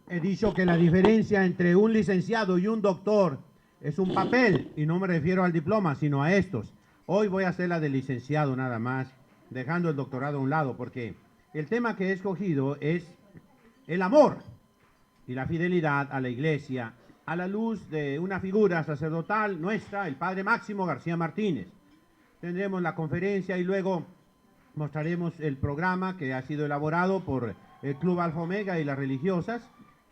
He dicho que la diferencia entre un licenciado y un doctor es un papel, y no me refiero al diploma, sino a estos. Hoy voy a hacer la de licenciado nada más, dejando el doctorado a un lado, porque el tema que he escogido es el amor y la fidelidad a la iglesia a la luz de una figura sacerdotal nuestra, el Padre Máximo García Martínez. Tendremos la conferencia y luego mostraremos el programa que ha sido elaborado por el Club Alfa Omega y las religiosas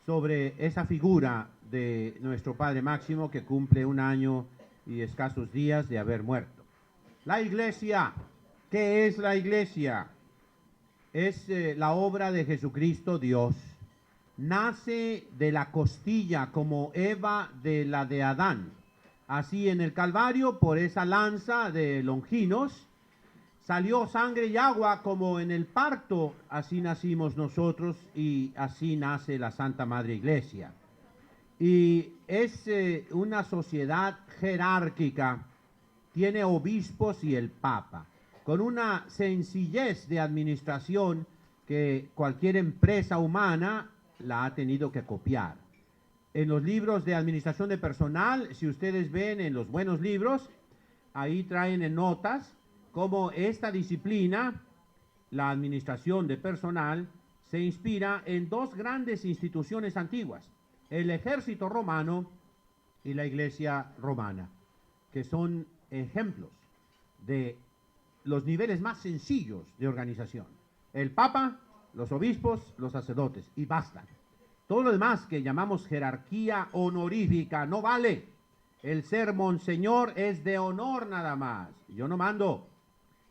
sobre esa figura de nuestro Padre Máximo que cumple un año y escasos días de haber muerto. La iglesia, ¿qué es la iglesia? Es la obra de Jesucristo Dios. Nace de la costilla como Eva de la de Adán. Así en el Calvario, por esa lanza de Longinos, salió sangre y agua como en el parto, así nacimos nosotros y así nace la Santa Madre Iglesia. Y es una sociedad jerárquica, tiene obispos y el Papa, con una sencillez de administración que cualquier empresa humana la ha tenido que copiar. En los libros de administración de personal, si ustedes ven en los buenos libros, ahí traen en notas cómo esta disciplina, la administración de personal, se inspira en dos grandes instituciones antiguas, el ejército romano y la iglesia romana, que son ejemplos de los niveles más sencillos de organización. El Papa, los obispos, los sacerdotes, y basta. Todo lo demás que llamamos jerarquía honorífica no vale. El ser monseñor es de honor nada más. Yo no mando.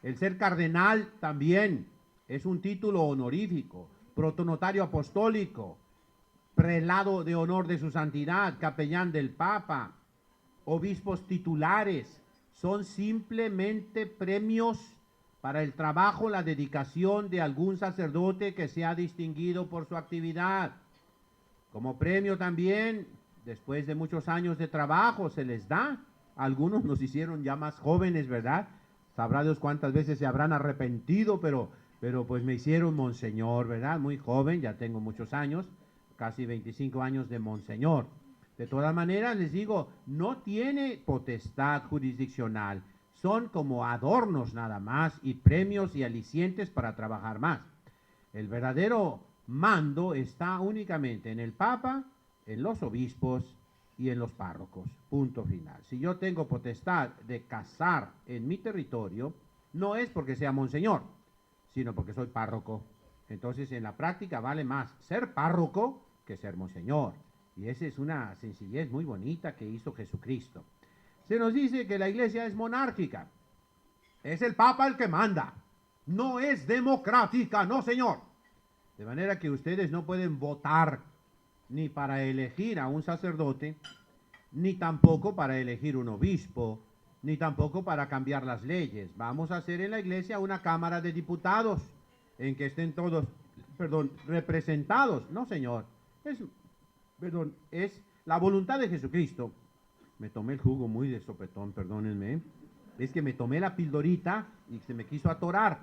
El ser cardenal también es un título honorífico. Protonotario apostólico, prelado de honor de su santidad, capellán del Papa, obispos titulares, son simplemente premios para el trabajo, la dedicación de algún sacerdote que se ha distinguido por su actividad. Como premio también, después de muchos años de trabajo, se les da. Algunos nos hicieron ya más jóvenes, ¿verdad? Sabrá Dios cuántas veces se habrán arrepentido, pero pues me hicieron monseñor, ¿verdad? Muy joven, ya tengo muchos años, casi 25 años de monseñor. De todas maneras, les digo, no tiene potestad jurisdiccional. Son como adornos nada más y premios y alicientes para trabajar más. El verdadero mando está únicamente en el Papa, en los obispos y en los párrocos. Punto final. Si yo tengo potestad de casar en mi territorio, no es porque sea monseñor, sino porque soy párroco. Entonces, en la práctica vale más ser párroco que ser monseñor. Y esa es una sencillez muy bonita que hizo Jesucristo. Se nos dice que la iglesia es monárquica. Es el Papa el que manda. No es democrática, no señor. De manera que ustedes no pueden votar ni para elegir a un sacerdote, ni tampoco para elegir un obispo, ni tampoco para cambiar las leyes. Vamos a hacer en la iglesia una cámara de diputados en que estén todos, representados. No, señor. Es la voluntad de Jesucristo. Me tomé el jugo muy de sopetón, perdónenme. Es que me tomé la pildorita y se me quiso atorar.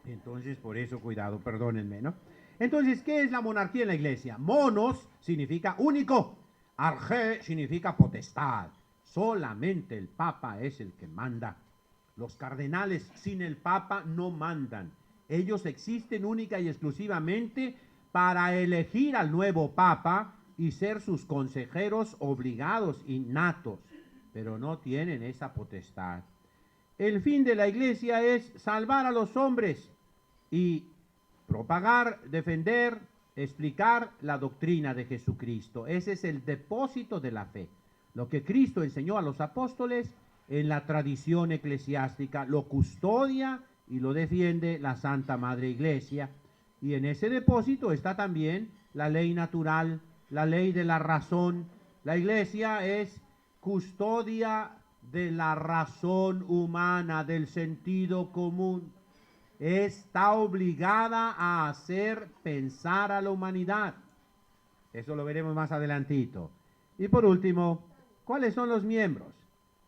Entonces, por eso, cuidado, perdónenme, ¿no? Entonces, ¿qué es la monarquía en la iglesia? Monos significa único. Arge significa potestad. Solamente el Papa es el que manda. Los cardenales sin el Papa no mandan. Ellos existen única y exclusivamente para elegir al nuevo Papa y ser sus consejeros obligados, innatos, pero no tienen esa potestad. El fin de la iglesia es salvar a los hombres y propagar, defender, explicar la doctrina de Jesucristo. Ese es el depósito de la fe. Lo que Cristo enseñó a los apóstoles en la tradición eclesiástica lo custodia y lo defiende la Santa Madre Iglesia. Y en ese depósito está también la ley natural, la ley de la razón. La Iglesia es custodia de la razón humana, del sentido común. Está obligada a hacer pensar a la humanidad. Eso lo veremos más adelantito. Y por último, ¿cuáles son los miembros?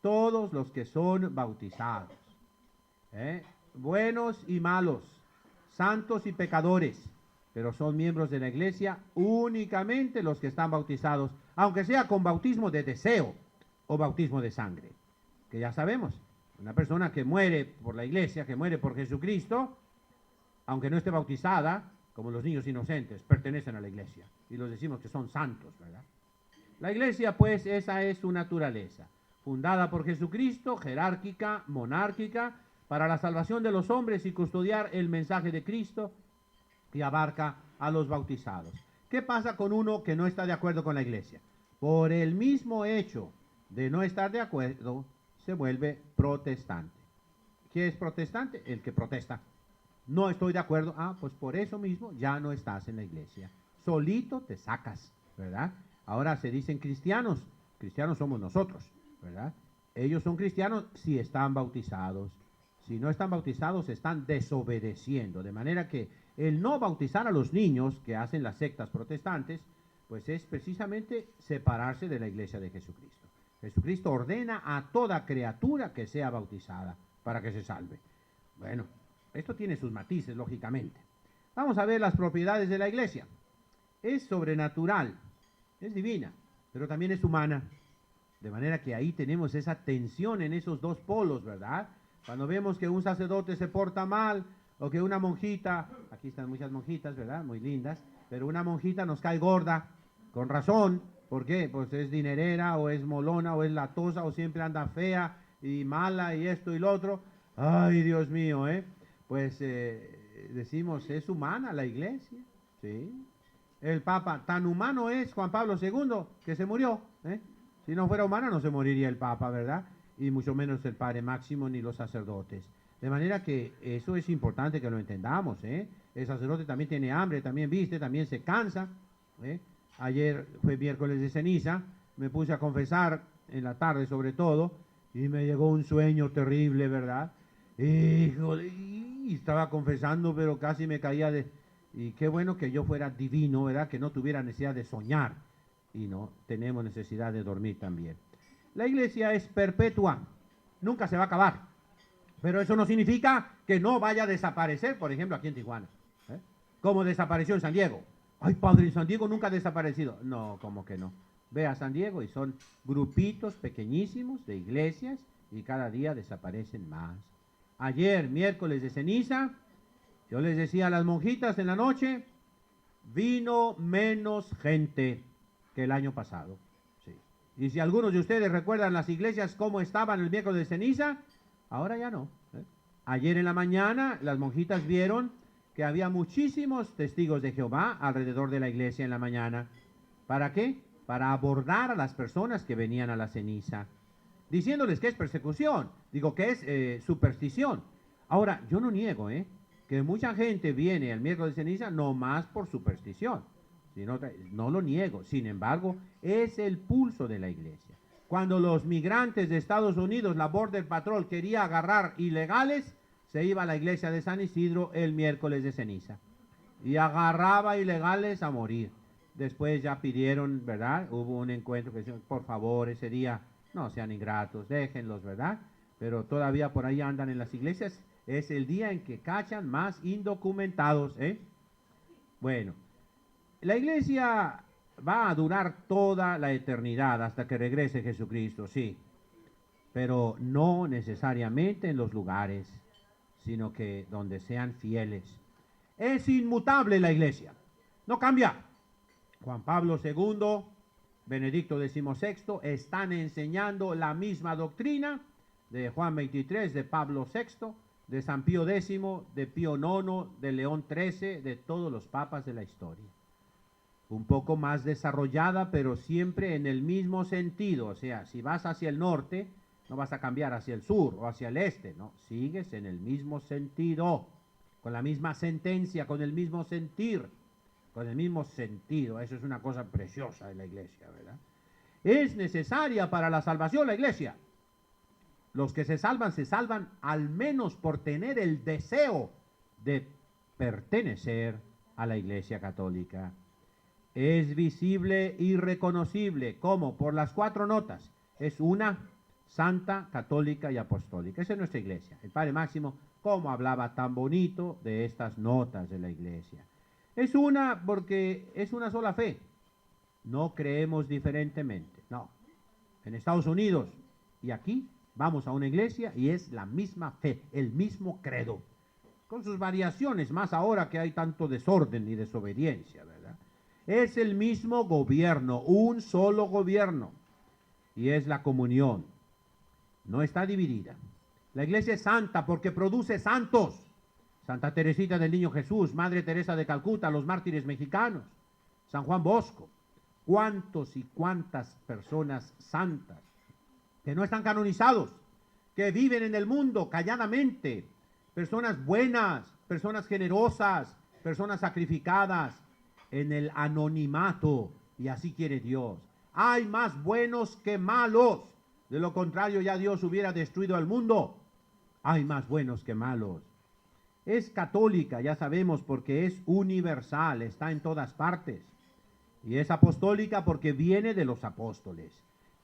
Todos los que son bautizados. Buenos y malos, santos y pecadores. pero son miembros de la iglesia únicamente los que están bautizados, aunque sea con bautismo de deseo o bautismo de sangre, que ya sabemos, una persona que muere por la iglesia, que muere por Jesucristo, aunque no esté bautizada, como los niños inocentes, pertenecen a la iglesia, y los decimos que son santos, ¿verdad? La iglesia, pues, esa es su naturaleza, fundada por Jesucristo, jerárquica, monárquica, para la salvación de los hombres y custodiar el mensaje de Cristo, y abarca a los bautizados. ¿Qué pasa con uno que no está de acuerdo con la iglesia? Por el mismo hecho de no estar de acuerdo, se vuelve protestante. ¿Qué es protestante? El que protesta. No estoy de acuerdo. Pues por eso mismo ya no estás en la iglesia. Solito te sacas, ¿verdad? Ahora se dicen cristianos. Cristianos somos nosotros, ¿verdad? Ellos son cristianos si están bautizados. Si no están bautizados, están desobedeciendo. De manera que el no bautizar a los niños que hacen las sectas protestantes, pues es precisamente separarse de la iglesia de Jesucristo. Jesucristo ordena a toda criatura que sea bautizada para que se salve. Bueno, esto tiene sus matices, lógicamente. Vamos a ver las propiedades de la iglesia. Es sobrenatural, es divina, pero también es humana. De manera que ahí tenemos esa tensión en esos dos polos, ¿verdad? Cuando vemos que un sacerdote se porta mal, o que una monjita, aquí están muchas monjitas, ¿verdad? Muy lindas, pero una monjita nos cae gorda, con razón. ¿Por qué? Pues es dinerera, o es molona, o es latosa, o siempre anda fea y mala, y esto y lo otro. Ay, Dios mío, ¿eh? Pues decimos, es humana la iglesia, ¿sí? El Papa, tan humano es Juan Pablo II, que se murió, ¿eh? Si no fuera humano no se moriría el Papa, ¿verdad? Y mucho menos el Padre Máximo ni los sacerdotes. De manera que eso es importante que lo entendamos, ¿eh? El sacerdote también tiene hambre, también viste, también se cansa, ¿eh? Ayer fue miércoles de ceniza, me puse a confesar en la tarde sobre todo, y me llegó un sueño terrible, ¿verdad? Y estaba confesando, pero casi me caía de... Y qué bueno que yo fuera divino, ¿verdad? Que no tuviera necesidad de soñar. Y no, tenemos necesidad de dormir también. La iglesia es perpetua, nunca se va a acabar. Pero eso no significa que no vaya a desaparecer, por ejemplo, aquí en Tijuana, ¿eh? Como desapareció en San Diego. Ay, padre, en San Diego nunca ha desaparecido. No, como que no. Ve a San Diego y son grupitos pequeñísimos de iglesias y cada día desaparecen más. Ayer, miércoles de ceniza, yo les decía a las monjitas en la noche, vino menos gente que el año pasado. Sí. Y si algunos de ustedes recuerdan las iglesias cómo estaban el miércoles de ceniza, ahora ya no, ¿eh? Ayer en la mañana las monjitas vieron que había muchísimos testigos de Jehová alrededor de la iglesia en la mañana. ¿Para qué? Para abordar a las personas que venían a la ceniza, diciéndoles que es persecución, digo que es superstición. Ahora, yo no niego, que mucha gente viene al miércoles de ceniza no más por superstición, sino, no lo niego, sin embargo, es el pulso de la iglesia. Cuando los migrantes de Estados Unidos, la Border Patrol, quería agarrar ilegales, se iba a la iglesia de San Isidro el miércoles de ceniza y agarraba ilegales a morir. Después ya pidieron, ¿verdad? Hubo un encuentro que dijeron, por favor, ese día no sean ingratos, déjenlos, ¿verdad? Pero todavía por ahí andan en las iglesias. Es el día en que cachan más indocumentados, ¿eh? Bueno, la iglesia va a durar toda la eternidad hasta que regrese Jesucristo, sí, pero no necesariamente en los lugares, sino que donde sean fieles. Es inmutable la iglesia, no cambia. Juan Pablo II, Benedicto XVI están enseñando la misma doctrina de Juan 23, de Pablo VI, de San Pío X, de Pío IX, de León XIII, de todos los papas de la historia. Un poco más desarrollada, pero siempre en el mismo sentido. O sea, si vas hacia el norte, no vas a cambiar hacia el sur o hacia el este, no, sigues en el mismo sentido, con la misma sentencia, con el mismo sentir, con el mismo sentido. Eso es una cosa preciosa de la iglesia, ¿verdad? Es necesaria para la salvación la iglesia. Los que se salvan al menos por tener el deseo de pertenecer a la iglesia católica. Es visible y reconocible, como por las 4 notas, es una, santa, católica y apostólica. Esa es nuestra iglesia. El Padre Máximo, cómo hablaba tan bonito de estas notas de la iglesia. Es una porque es una sola fe. No creemos diferentemente, no. En Estados Unidos y aquí vamos a una iglesia y es la misma fe, el mismo credo, con sus variaciones, más ahora que hay tanto desorden y desobediencia, ¿verdad? Es el mismo gobierno, un solo gobierno, y es la comunión. No está dividida. La iglesia es santa porque produce santos. Santa Teresita del Niño Jesús, Madre Teresa de Calcuta, los mártires mexicanos, San Juan Bosco. ¿Cuántos y cuántas personas santas que no están canonizados, que viven en el mundo calladamente, personas buenas, personas generosas, personas sacrificadas en el anonimato, y así quiere Dios. Hay más buenos que malos, de lo contrario ya Dios hubiera destruido al mundo. Hay más buenos que malos. Es católica, ya sabemos, porque es universal, está en todas partes. Y es apostólica porque viene de los apóstoles.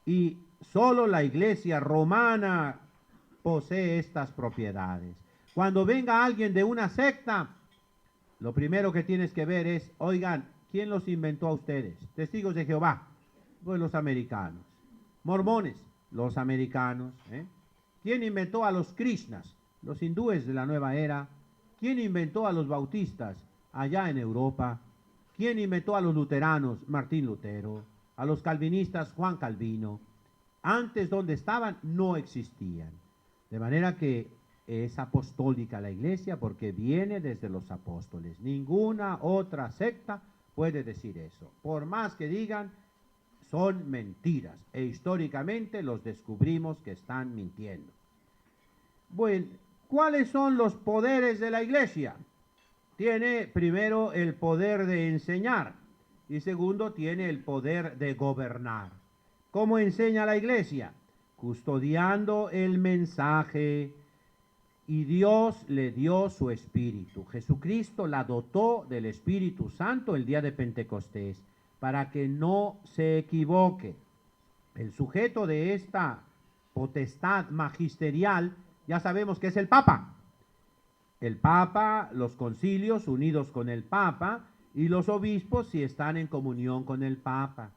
Y solo la iglesia romana posee estas propiedades. Cuando venga alguien de una secta, lo primero que tienes que ver es, oigan, ¿quién los inventó a ustedes? Testigos de Jehová, pues los americanos. Mormones, los americanos. ¿Quién inventó a los Krishnas? Los hindúes de la nueva era. ¿Quién inventó a los bautistas allá en Europa? ¿Quién inventó a los luteranos? Martín Lutero. A los calvinistas, Juan Calvino. Antes donde estaban no existían. De manera que es apostólica la iglesia porque viene desde los apóstoles. Ninguna otra secta puede decir eso. Por más que digan, son mentiras. E históricamente los descubrimos que están mintiendo. Bueno, ¿cuáles son los poderes de la iglesia? Tiene primero el poder de enseñar y segundo tiene el poder de gobernar. ¿Cómo enseña la iglesia? Custodiando el mensaje, y Dios le dio su espíritu. Jesucristo la dotó del Espíritu Santo el día de Pentecostés para que no se equivoque. El sujeto de esta potestad magisterial ya sabemos que es el Papa. El Papa, los concilios unidos con el Papa y los obispos si están en comunión con el Papa.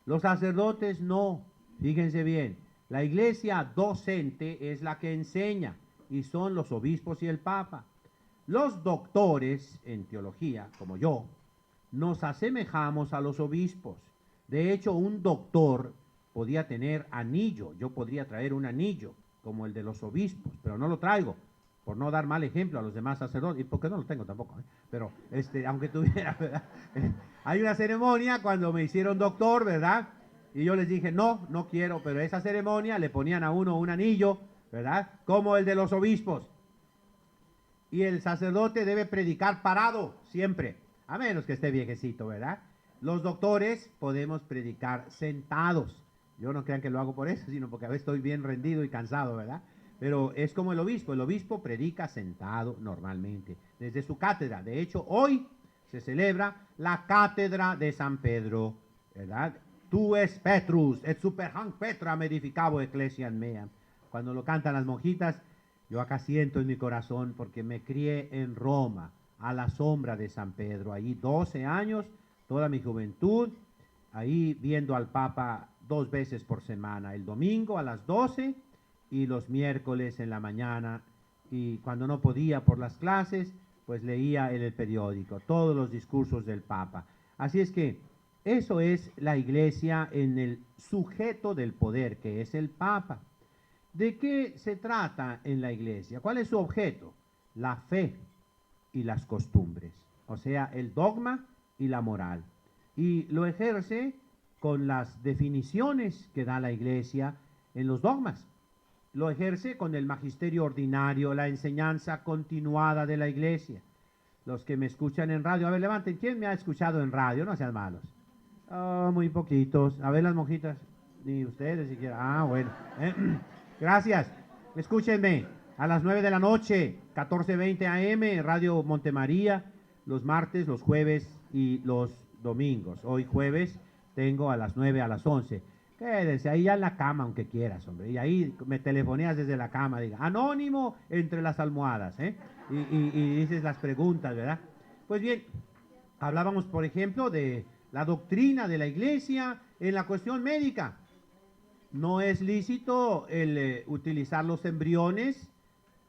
Los sacerdotes no. Fíjense bien, la iglesia docente es la que enseña y son los obispos y el Papa. Los doctores en teología, como yo, nos asemejamos a los obispos. De hecho, un doctor podía tener anillo. Yo podría traer un anillo como el de los obispos, pero no lo traigo por no dar mal ejemplo a los demás sacerdotes, y porque no lo tengo tampoco, pero aunque tuviera, ¿verdad? Hay una ceremonia cuando me hicieron doctor, ¿verdad? Y yo les dije, no, no quiero, pero esa ceremonia le ponían a uno un anillo, ¿verdad? Como el de los obispos. Y el sacerdote debe predicar parado, siempre, a menos que esté viejecito, ¿verdad? Los doctores podemos predicar sentados. Yo no crean que lo hago por eso, sino porque a veces estoy bien rendido y cansado, ¿verdad? Pero es como el obispo predica sentado normalmente, desde su cátedra. De hecho, hoy se celebra la cátedra de San Pedro, ¿verdad? Tu es Petrus, et super hanc Petra me edificabo ecclesiam mea. Cuando lo cantan las monjitas, yo acá siento en mi corazón, porque me crié en Roma, a la sombra de San Pedro, allí 12 años, toda mi juventud, ahí viendo al Papa 2 veces por semana, el domingo a las 12 y los miércoles en la mañana, y cuando no podía por las clases, pues leía en el periódico todos los discursos del Papa. Así es que eso es la iglesia en el sujeto del poder, que es el Papa. ¿De qué se trata en la iglesia? ¿Cuál es su objeto? La fe y las costumbres, o sea, el dogma y la moral. Y lo ejerce con las definiciones que da la iglesia en los dogmas. Lo ejerce con el magisterio ordinario, la enseñanza continuada de la iglesia. Los que me escuchan en radio, a ver, levanten, ¿quién me ha escuchado en radio? No sean malos. Oh, muy poquitos. A ver las monjitas, ni ustedes siquiera. Ah, bueno. Gracias. Escúchenme, a las 9 de la noche, 14:20 AM, Radio Montemaría, los martes, los jueves y los domingos. Hoy jueves tengo a las 9 a las 11. Quédense ahí ya en la cama, aunque quieras, hombre. Y ahí me telefoneas desde la cama, diga, anónimo entre las almohadas, y dices las preguntas, ¿verdad? Pues bien, hablábamos, por ejemplo, de la doctrina de la iglesia en la cuestión médica. No es lícito el utilizar los embriones,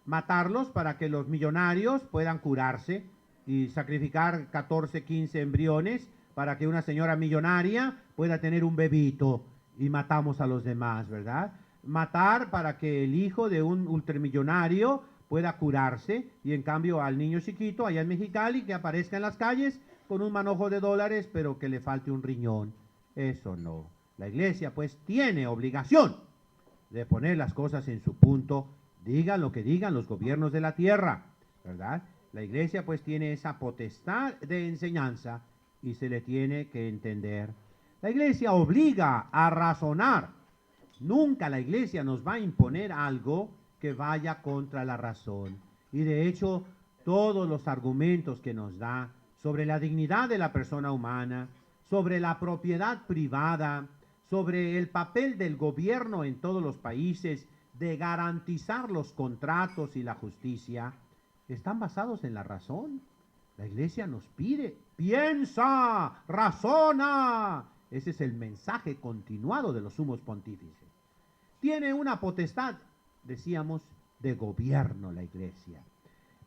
matarlos para que los millonarios puedan curarse y sacrificar 14, 15 embriones para que una señora millonaria pueda tener un bebito y matamos a los demás, ¿verdad? Matar para que el hijo de un ultramillonario pueda curarse y en cambio al niño chiquito allá en Mexicali que aparezca en las calles con un manojo de dólares pero que le falte un riñón. Eso no. La iglesia pues tiene obligación de poner las cosas en su punto, digan lo que digan los gobiernos de la tierra, ¿verdad? La iglesia pues tiene esa potestad de enseñanza y se le tiene que entender. La iglesia obliga a razonar. Nunca la iglesia nos va a imponer algo que vaya contra la razón. Y de hecho, todos los argumentos que nos da sobre la dignidad de la persona humana, sobre la propiedad privada, sobre el papel del gobierno en todos los países de garantizar los contratos y la justicia, están basados en la razón. La iglesia nos pide, piensa, razona. Ese es el mensaje continuado de los sumos pontífices. Tiene una potestad, decíamos, de gobierno la iglesia.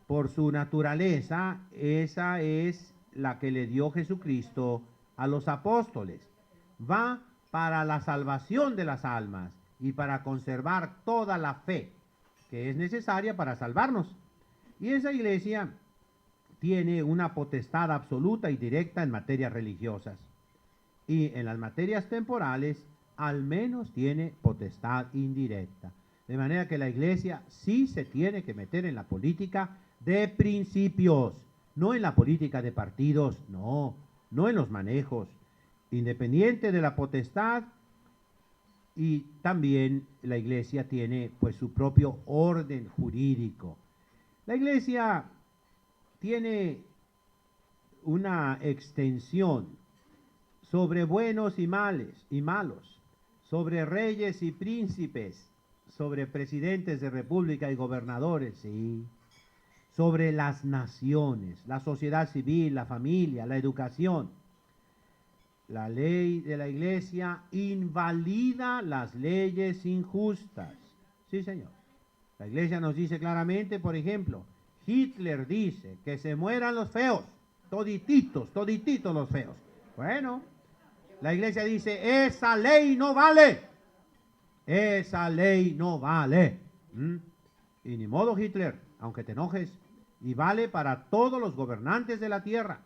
Por su naturaleza, esa es la que le dio Jesucristo a los apóstoles. Va para la salvación de las almas y para conservar toda la fe que es necesaria para salvarnos. Y esa iglesia tiene una potestad absoluta y directa en materias religiosas. Y en las materias temporales, al menos tiene potestad indirecta. De manera que la iglesia sí se tiene que meter en la política de principios, no en la política de partidos, no en los manejos. Independiente de la potestad, y también la iglesia tiene pues su propio orden jurídico. La iglesia tiene una extensión sobre buenos y malos, sobre reyes y príncipes, sobre presidentes de república y gobernadores, sí, sobre las naciones, la sociedad civil, la familia, la educación. La ley de la iglesia invalida las leyes injustas. Sí, señor. La iglesia nos dice claramente, por ejemplo, Hitler dice que se mueran los feos, todititos los feos. Bueno, la iglesia dice, esa ley no vale. Esa ley no vale. Y ni modo, Hitler, aunque te enojes, y vale para todos los gobernantes de la tierra.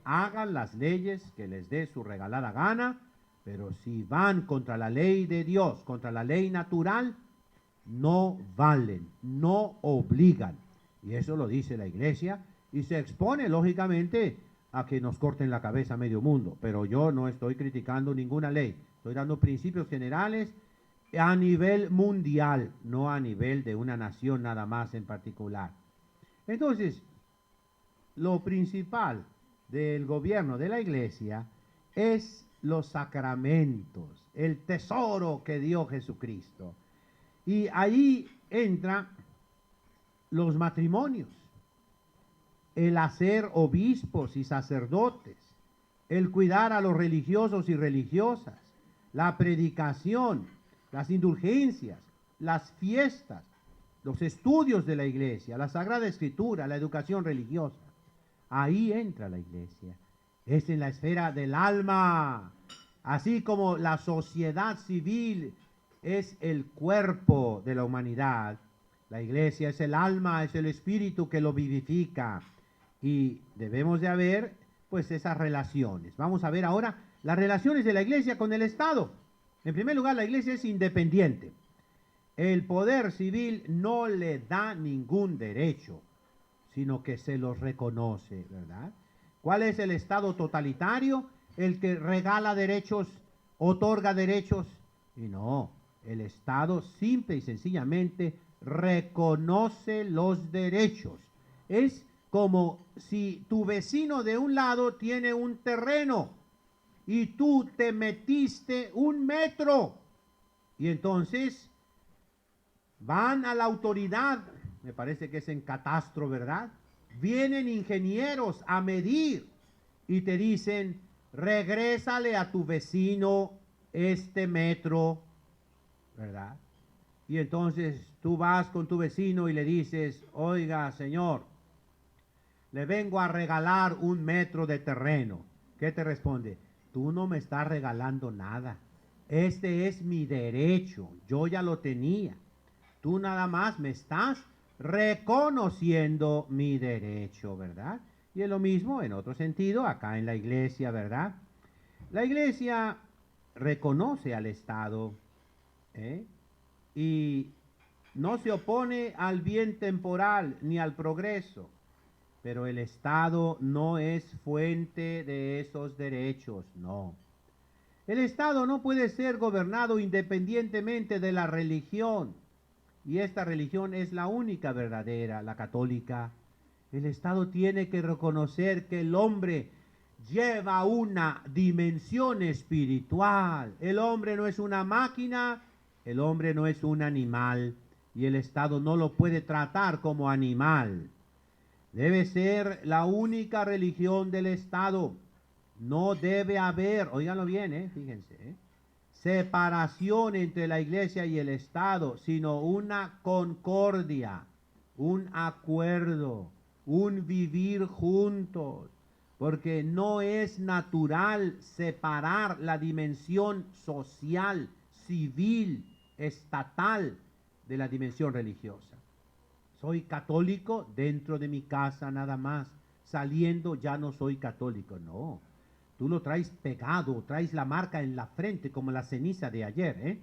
Hagan las leyes que les dé su regalada gana, pero si van contra la ley de Dios, contra la ley natural, no valen, no obligan. Y eso lo dice la iglesia y se expone lógicamente a que nos corten la cabeza a medio mundo. Pero yo no estoy criticando ninguna ley, estoy dando principios generales a nivel mundial, no a nivel de una nación nada más en particular. Entonces, lo principal del gobierno de la iglesia es los sacramentos, el tesoro que dio Jesucristo. Y ahí entra los matrimonios, el hacer obispos y sacerdotes, el cuidar a los religiosos y religiosas, la predicación, las indulgencias, las fiestas, los estudios de la iglesia, la Sagrada Escritura, la educación religiosa. Ahí entra la iglesia. Es en la esfera del alma. Así como la sociedad civil es el cuerpo de la humanidad, la iglesia es el alma, es el espíritu que lo vivifica. Y debemos de haber pues esas relaciones. Vamos a ver ahora las relaciones de la iglesia con el Estado. En primer lugar, la iglesia es independiente. El poder civil no le da ningún derecho, sino que se los reconoce, ¿verdad? ¿Cuál es el Estado totalitario? El que regala derechos, otorga derechos. Y no, el Estado simple y sencillamente reconoce los derechos. Es como si tu vecino de un lado tiene un terreno y tú te metiste 1 metro. Y entonces van a la autoridad, me parece que es en catastro, ¿verdad? Vienen ingenieros a medir y te dicen, regrésale a tu vecino este metro, ¿verdad? Y entonces tú vas con tu vecino y le dices, oiga, señor, le vengo a regalar 1 metro de terreno. ¿Qué te responde? Tú no me estás regalando nada. Este es mi derecho. Yo ya lo tenía. Tú nada más me estás reconociendo mi derecho, ¿verdad? Y es lo mismo en otro sentido acá en la iglesia, ¿verdad? La iglesia reconoce al Estado, ¿eh? Y no se opone al bien temporal ni al progreso, pero el Estado no es fuente de esos derechos, no. El Estado no puede ser gobernado independientemente de la religión, y esta religión es la única verdadera, la católica. El Estado tiene que reconocer que el hombre lleva una dimensión espiritual. El hombre no es una máquina, el hombre no es un animal, y el Estado no lo puede tratar como animal. Debe ser la única religión del Estado. No debe haber, óiganlo bien, fíjense, separación entre la iglesia y el Estado, sino una concordia, un acuerdo, un vivir juntos, porque no es natural separar la dimensión social, civil, estatal de la dimensión religiosa. Soy católico dentro de mi casa nada más, saliendo ya no soy católico, no. Tú lo traes pegado, traes la marca en la frente como la ceniza de ayer, ¿eh?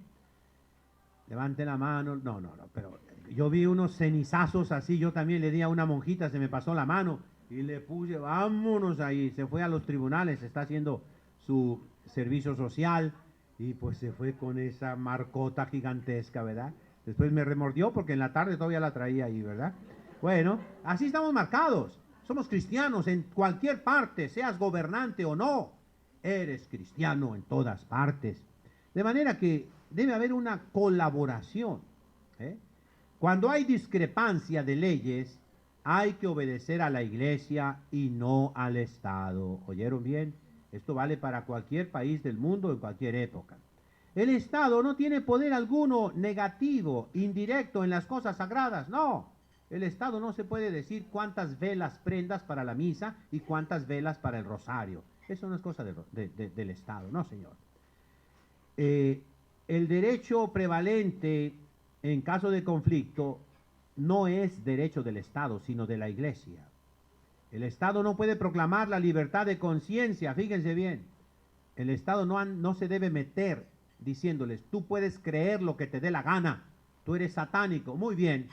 Levante la mano. No, pero yo vi unos cenizazos así, yo también le di a una monjita, se me pasó la mano y le puse, vámonos ahí, se fue a los tribunales, está haciendo su servicio social y pues se fue con esa marcota gigantesca, ¿verdad? Después me remordió porque en la tarde todavía la traía ahí, ¿verdad? Bueno, así estamos marcados. Somos cristianos en cualquier parte, seas gobernante o no. Eres cristiano en todas partes. De manera que debe haber una colaboración, ¿eh? Cuando hay discrepancia de leyes, hay que obedecer a la iglesia y no al Estado. ¿Oyeron bien? Esto vale para cualquier país del mundo en cualquier época. El Estado no tiene poder alguno negativo, indirecto en las cosas sagradas, no. El Estado no se puede decir cuántas velas prendas para la misa y cuántas velas para el rosario. Eso no es cosa del Estado, no, señor. El derecho prevalente en caso de conflicto no es derecho del Estado, sino de la Iglesia. El Estado no puede proclamar la libertad de conciencia, fíjense bien. El Estado no se debe meter diciéndoles, tú puedes creer lo que te dé la gana, tú eres satánico, muy bien,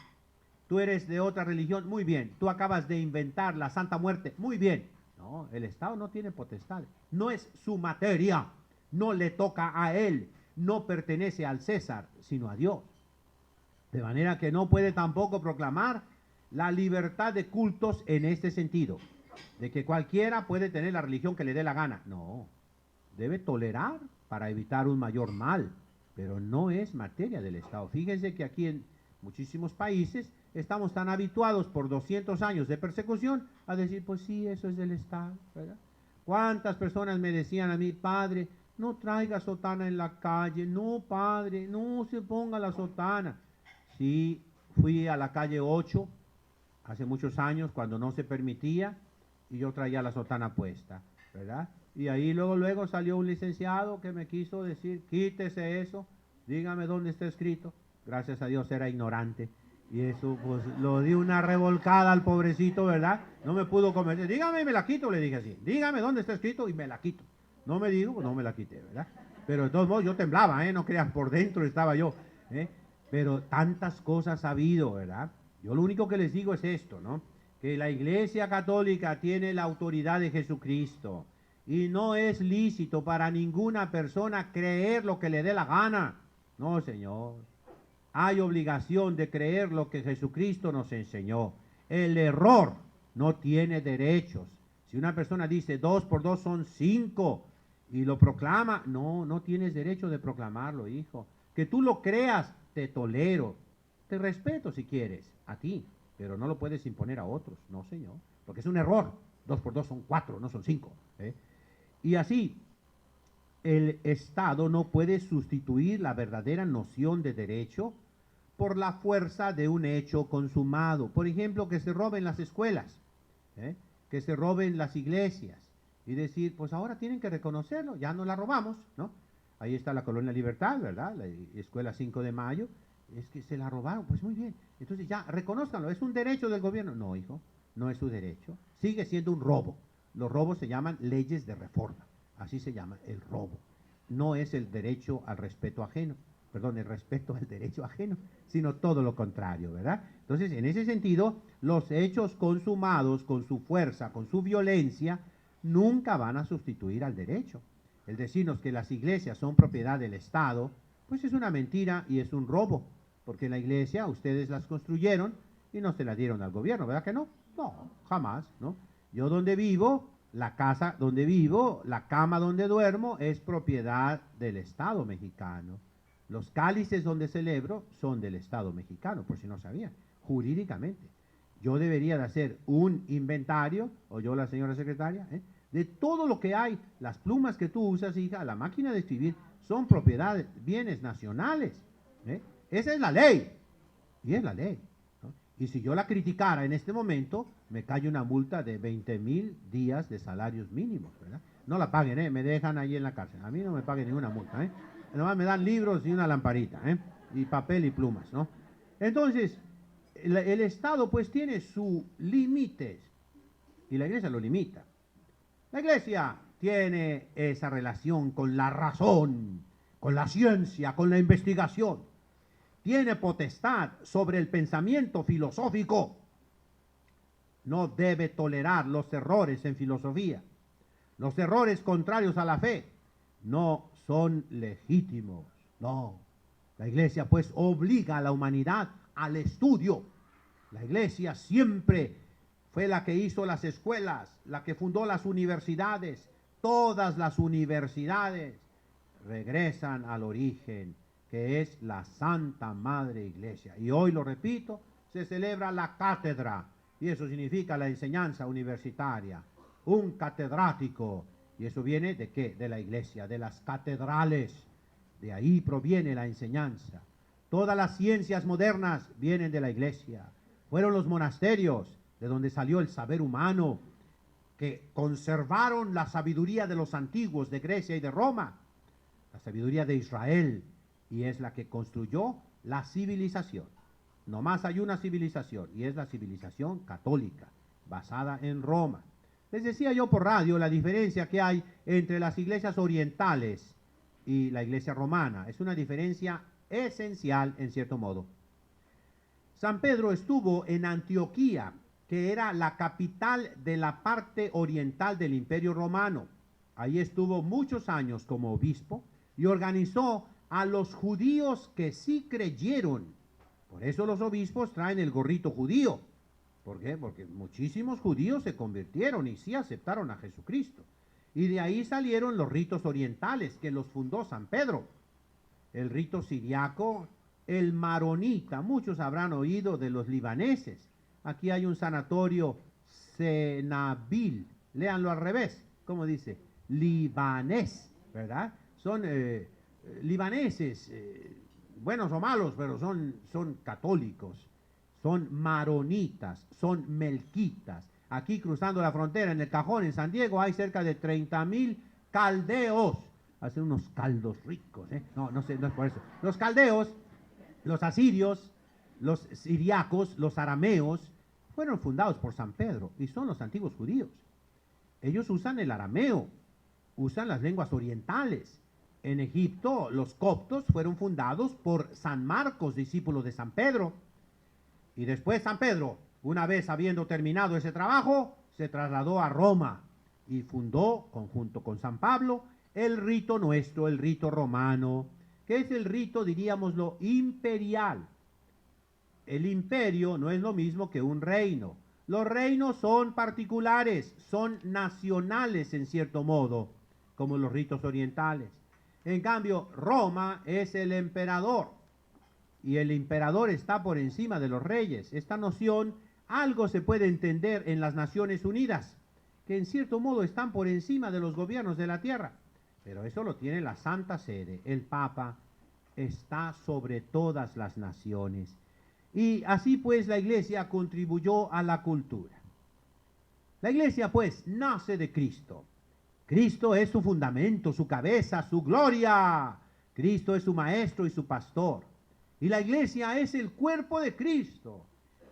tú eres de otra religión, muy bien, tú acabas de inventar la Santa Muerte, muy bien. No, el Estado no tiene potestad, no es su materia, no le toca a él, no pertenece al César, sino a Dios. De manera que no puede tampoco proclamar la libertad de cultos en este sentido, de que cualquiera puede tener la religión que le dé la gana. No, debe tolerar para evitar un mayor mal, pero no es materia del Estado. Fíjense que aquí en muchísimos países estamos tan habituados por 200 años de persecución a decir, pues sí, eso es del Estado, ¿verdad? ¿Cuántas personas me decían a mí, padre, no traiga sotana en la calle? No, padre, no se ponga la sotana. Sí, fui a la calle 8 hace muchos años cuando no se permitía y yo traía la sotana puesta, ¿verdad? Y ahí luego salió un licenciado que me quiso decir, quítese eso, dígame dónde está escrito. Gracias a Dios era ignorante. Y eso pues lo di una revolcada al pobrecito, ¿verdad? No me pudo convencer. Dígame y me la quito, le dije así. Dígame dónde está escrito y me la quito. No me digo, pues no me la quité, ¿verdad? Pero de todos modos yo temblaba, ¿eh? No crean, por dentro estaba yo, ¿eh? Pero tantas cosas ha habido, ¿verdad? Yo lo único que les digo es esto, ¿no? Que la Iglesia Católica tiene la autoridad de Jesucristo y no es lícito para ninguna persona creer lo que le dé la gana. No, señor. Hay obligación de creer lo que Jesucristo nos enseñó. El error no tiene derechos. Si una persona dice 2 por 2 son 5 y lo proclama, no tienes derecho de proclamarlo, hijo. Que tú lo creas, te tolero. Te respeto si quieres, a ti, pero no lo puedes imponer a otros. No, señor. porque es un error. 2 por 2 son 4, no son 5. Y así, el Estado no puede sustituir la verdadera noción de derecho por la fuerza de un hecho consumado. Por ejemplo, que se roben las escuelas, que se roben las iglesias, y decir, pues ahora tienen que reconocerlo, ya no la robamos, ¿no? Ahí está la Colonia Libertad, ¿verdad? La escuela 5 de Mayo, es que se la robaron, pues muy bien. Entonces ya, reconózcanlo, ¿es un derecho del gobierno? No, hijo, no es su derecho, sigue siendo un robo. Los robos se llaman leyes de reforma, así se llama el robo. No es el derecho al respeto ajeno, perdón, el respeto al derecho ajeno, sino todo lo contrario, ¿verdad? Entonces, en ese sentido, los hechos consumados con su fuerza, con su violencia, nunca van a sustituir al derecho. El decirnos que las iglesias son propiedad del Estado, pues es una mentira y es un robo, porque la iglesia ustedes las construyeron y no se la dieron al gobierno, ¿verdad que no? No, jamás, ¿no? Yo donde vivo, la casa donde vivo, la cama donde duermo, es propiedad del Estado mexicano. Los cálices donde celebro son del Estado mexicano, por si no sabían, jurídicamente. Yo debería de hacer un inventario, o yo la señora secretaria, de todo lo que hay. Las plumas que tú usas, hija, la máquina de escribir, son propiedades, bienes nacionales. Esa es la ley, y es la ley, ¿no? Y si yo la criticara en este momento, me cae una multa de 20,000 días de salarios mínimos, ¿verdad? No la paguen, me dejan ahí en la cárcel. A mí no me paguen ninguna multa, Nomás me dan libros y una lamparita, y papel y plumas, ¿no? Entonces, el Estado pues tiene sus límites y la iglesia lo limita. La iglesia tiene esa relación con la razón, con la ciencia, con la investigación. Tiene potestad sobre el pensamiento filosófico. No debe tolerar los errores en filosofía. Los errores contrarios a la fe no son legítimos. No. La iglesia pues obliga a la humanidad al estudio. La iglesia siempre fue la que hizo las escuelas, la que fundó las universidades. Todas las universidades regresan al origen, que es la Santa Madre Iglesia. Y hoy, lo repito, se celebra la cátedra, y eso significa la enseñanza universitaria. Un catedrático, y eso viene ¿de qué? De la iglesia, de las catedrales. De ahí proviene la enseñanza. Todas las ciencias modernas vienen de la iglesia. Fueron los monasterios de donde salió el saber humano, que conservaron la sabiduría de los antiguos de Grecia y de Roma, la sabiduría de Israel, y es la que construyó la civilización. Nomás hay una civilización, y es la civilización católica, basada en Roma. Les decía yo por radio la diferencia que hay entre las iglesias orientales y la iglesia romana. Es una diferencia esencial en cierto modo. San Pedro estuvo en Antioquía, que era la capital de la parte oriental del Imperio Romano. Ahí estuvo muchos años como obispo y organizó a los judíos que sí creyeron. Por eso los obispos traen el gorrito judío. ¿Por qué? Porque muchísimos judíos se convirtieron y sí aceptaron a Jesucristo. Y de ahí salieron los ritos orientales que los fundó San Pedro. El rito siriaco, el maronita, muchos habrán oído de los libaneses. Aquí hay un sanatorio Senabil, léanlo al revés, ¿cómo dice? Libanés, ¿verdad? Son libaneses, buenos o malos, pero son católicos, son maronitas, son melquitas. Aquí cruzando la frontera, en el Cajón, en San Diego, hay cerca de 30,000 caldeos. Hacen unos caldos ricos, No sé, no es por eso. Los caldeos, los asirios, los siriacos, los arameos, fueron fundados por San Pedro y son los antiguos judíos. Ellos usan el arameo, usan las lenguas orientales. En Egipto, los coptos fueron fundados por San Marcos, discípulo de San Pedro. Y después San Pedro, una vez habiendo terminado ese trabajo, se trasladó a Roma y fundó, junto con San Pablo, el rito nuestro, el rito romano, que es el rito, diríamoslo, imperial. El imperio no es lo mismo que un reino. Los reinos son particulares, son nacionales en cierto modo, como los ritos orientales. En cambio, Roma es el emperador, y el emperador está por encima de los reyes. Esta noción algo se puede entender en las Naciones Unidas, que en cierto modo están por encima de los gobiernos de la tierra. Pero eso lo tiene la Santa Sede. El Papa está sobre todas las naciones. Y así pues la Iglesia contribuyó a la cultura. La Iglesia pues nace de Cristo. Cristo es su fundamento, su cabeza, su gloria. Cristo es su maestro y su pastor. Y la Iglesia es el cuerpo de Cristo.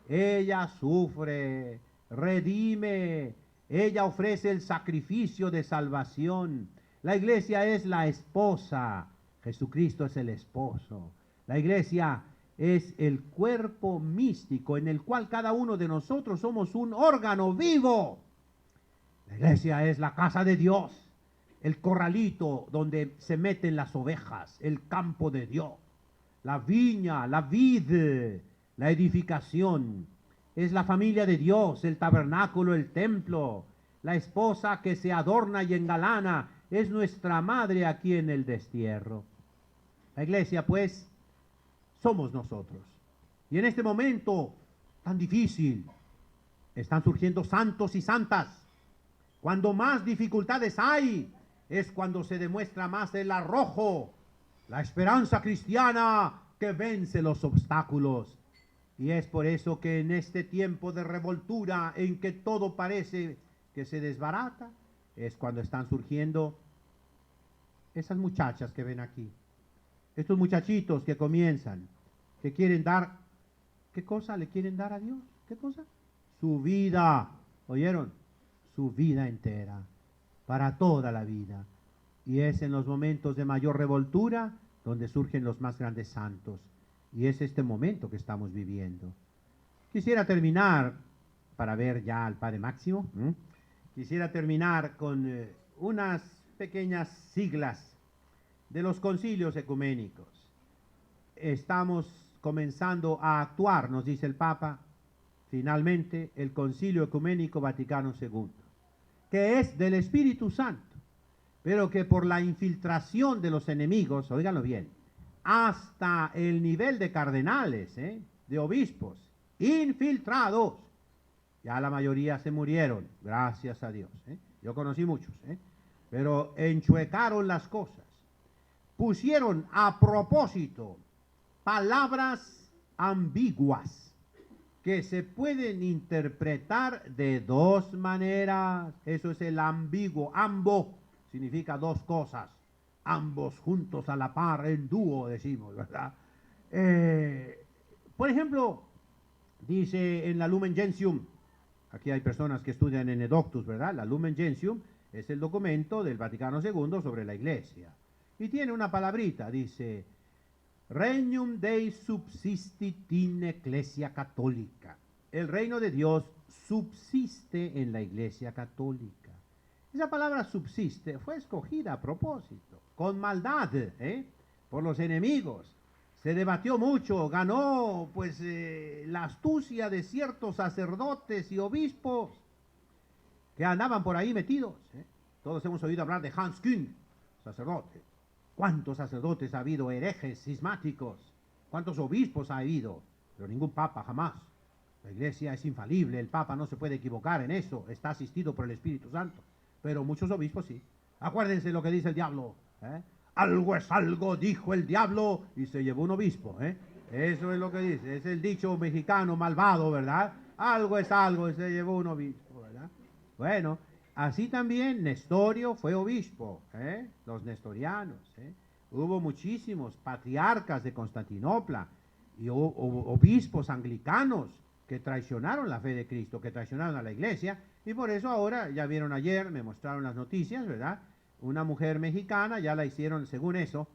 Ella sufre, redime, ella ofrece el sacrificio de salvación. La Iglesia es la esposa, Jesucristo es el esposo. La Iglesia es el cuerpo místico en el cual cada uno de nosotros somos un órgano vivo. La Iglesia es la casa de Dios, el corralito donde se meten las ovejas, el campo de Dios, la viña, la vid, la edificación. Es la familia de Dios, el tabernáculo, el templo. La esposa que se adorna y engalana es nuestra madre aquí en el destierro. La Iglesia, pues, somos nosotros. Y en este momento tan difícil, están surgiendo santos y santas. Cuando más dificultades hay, es cuando se demuestra más el arrojo, la esperanza cristiana que vence los obstáculos. Y es por eso que en este tiempo de revoltura en que todo parece que se desbarata, es cuando están surgiendo esas muchachas que ven aquí. Estos muchachitos que comienzan, que quieren dar, ¿qué cosa le quieren dar a Dios? ¿Qué cosa? Su vida, ¿oyeron? Su vida entera, para toda la vida. Y es en los momentos de mayor revoltura donde surgen los más grandes santos. Y es este momento que estamos viviendo. Quisiera terminar, para ver ya al Padre Máximo, quisiera terminar con unas pequeñas siglas de los concilios ecuménicos. Estamos comenzando a actuar, nos dice el Papa, finalmente, el Concilio Ecuménico Vaticano II, que es del Espíritu Santo, pero que por la infiltración de los enemigos, óiganlo bien, hasta el nivel de cardenales, de obispos, infiltrados, ya la mayoría se murieron, gracias a Dios. Yo conocí muchos, pero enchuecaron las cosas, pusieron a propósito palabras ambiguas que se pueden interpretar de dos maneras. Eso es el ambiguo. Ambo significa dos cosas. Ambos juntos a la par, en dúo decimos, ¿verdad? Por ejemplo, dice en la Lumen Gentium, aquí hay personas que estudian en Edoctus, ¿verdad? La Lumen Gentium es el documento del Vaticano II sobre la Iglesia. Y tiene una palabrita, dice, Regnum Dei subsistit in Ecclesia Catholica. El reino de Dios subsiste en la Iglesia Católica. Esa palabra subsiste fue escogida a propósito, con maldad, por los enemigos. Se debatió mucho, ganó pues la astucia de ciertos sacerdotes y obispos que andaban por ahí metidos. Todos hemos oído hablar de Hans Küng, sacerdote. ¿Cuántos sacerdotes ha habido herejes, cismáticos? ¿Cuántos obispos ha habido? Pero ningún papa jamás. La Iglesia es infalible, el Papa no se puede equivocar en eso, está asistido por el Espíritu Santo. Pero muchos obispos sí. Acuérdense lo que dice el diablo. Algo es algo, dijo el diablo, y se llevó un obispo. Eso es lo que dice, es el dicho mexicano malvado, ¿verdad? Algo es algo, y se llevó un obispo, ¿verdad? Bueno, así también Nestorio fue obispo, los nestorianos. Hubo muchísimos patriarcas de Constantinopla y obispos anglicanos que traicionaron la fe de Cristo, que traicionaron a la Iglesia, y por eso ahora, ya vieron ayer, me mostraron las noticias, ¿verdad? Una mujer mexicana, ya la hicieron, según eso,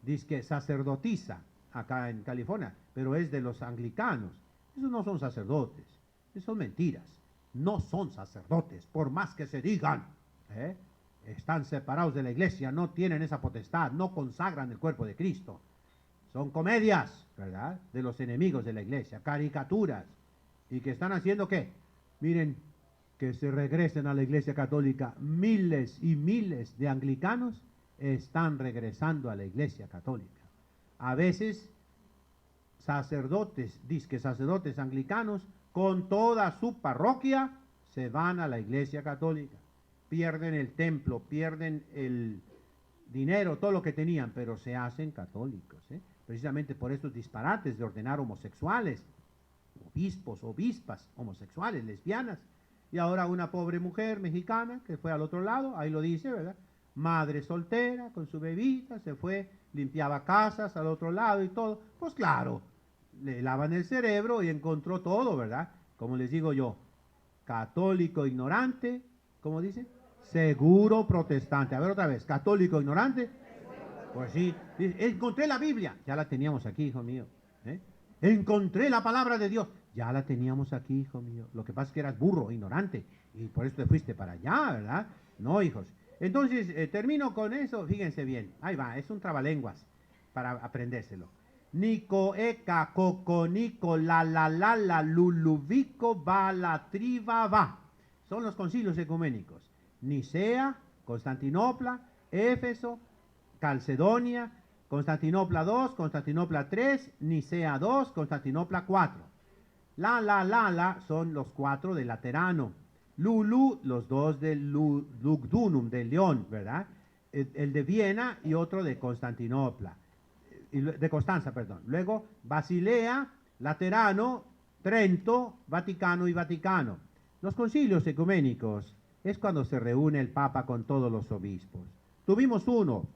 dizque sacerdotisa acá en California, pero es de los anglicanos. Esos no son sacerdotes, esos son mentiras. No son sacerdotes, por más que se digan, están separados de la Iglesia, no tienen esa potestad, no consagran el cuerpo de Cristo. Son comedias, ¿verdad?, de los enemigos de la Iglesia, caricaturas, y que están haciendo ¿qué? Miren, que se regresen a la Iglesia Católica. Miles y miles de anglicanos están regresando a la Iglesia Católica. A veces sacerdotes, dizque sacerdotes anglicanos, con toda su parroquia, se van a la iglesia católica. Pierden el templo, pierden el dinero, todo lo que tenían, pero se hacen católicos, ¿eh? Precisamente por estos disparates de ordenar homosexuales, obispos, obispas, homosexuales, lesbianas. Y ahora una pobre mujer mexicana que fue al otro lado, ahí lo dice, ¿verdad? Madre soltera, con su bebita, se fue, limpiaba casas al otro lado y todo. Pues claro, le lavan el cerebro y encontró todo, ¿verdad? Como les digo yo, católico ignorante, ¿cómo dice? Seguro protestante. A ver otra vez, católico ignorante. Pues sí, dice, encontré la Biblia, ya la teníamos aquí, hijo mío. ¿Eh? Encontré la palabra de Dios, ya la teníamos aquí, hijo mío. Lo que pasa es que eras burro, ignorante, y por eso te fuiste para allá, ¿verdad? No, hijos. Entonces, termino con eso, fíjense bien, ahí va, es un trabalenguas para aprendérselo. Nico, eka, coco, nico, la, lulubico, va, la, triba, va. Son los concilios ecuménicos. Nicea, Constantinopla, Éfeso, Calcedonia, Constantinopla 2, Constantinopla 3, Nicea 2, Constantinopla 4. La son los 4 del Laterano. Lulu, los 2 del Lugdunum, de León, ¿verdad? El de Viena y otro de Constantinopla, de Constanza, perdón. Luego, Basilea, Laterano, Trento, Vaticano y Vaticano. Los concilios ecuménicos es cuando se reúne el Papa con todos los obispos. Tuvimos uno,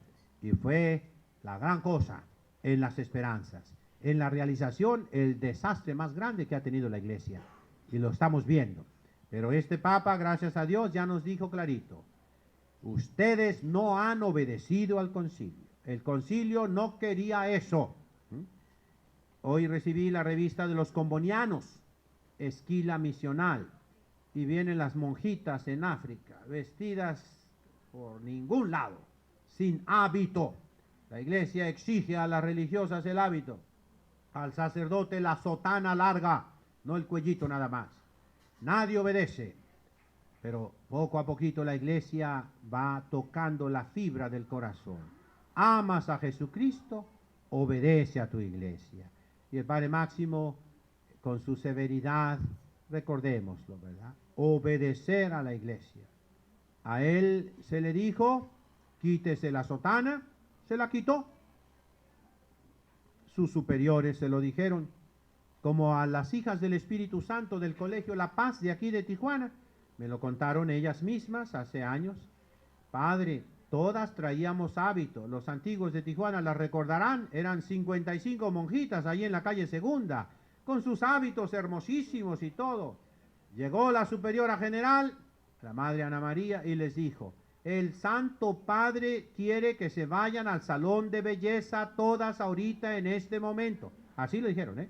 y fue la gran cosa en las esperanzas, en la realización, el desastre más grande que ha tenido la iglesia, y lo estamos viendo. Pero este Papa, gracias a Dios, ya nos dijo clarito, ustedes no han obedecido al concilio, el concilio no quería eso. Hoy recibí la revista de los combonianos, Esquila Misional, y vienen las monjitas en África, vestidas por ningún lado, sin hábito. La iglesia exige a las religiosas el hábito, al sacerdote la sotana larga, no el cuellito nada más. Nadie obedece, pero poco a poquito la iglesia va tocando la fibra del corazón. Amas a Jesucristo, obedece a tu iglesia. Y el Padre Máximo, con su severidad, recordémoslo, ¿verdad? Obedecer a la iglesia. A él se le dijo, quítese la sotana, se la quitó. Sus superiores se lo dijeron, como a las hijas del Espíritu Santo del Colegio La Paz de aquí de Tijuana, me lo contaron ellas mismas hace años. Padre, todas traíamos hábito, los antiguos de Tijuana las recordarán, eran 55 monjitas ahí en la calle Segunda, con sus hábitos hermosísimos y todo. Llegó la superiora general, la Madre Ana María, y les dijo, el Santo Padre quiere que se vayan al salón de belleza todas ahorita en este momento. Así lo dijeron, ¿eh?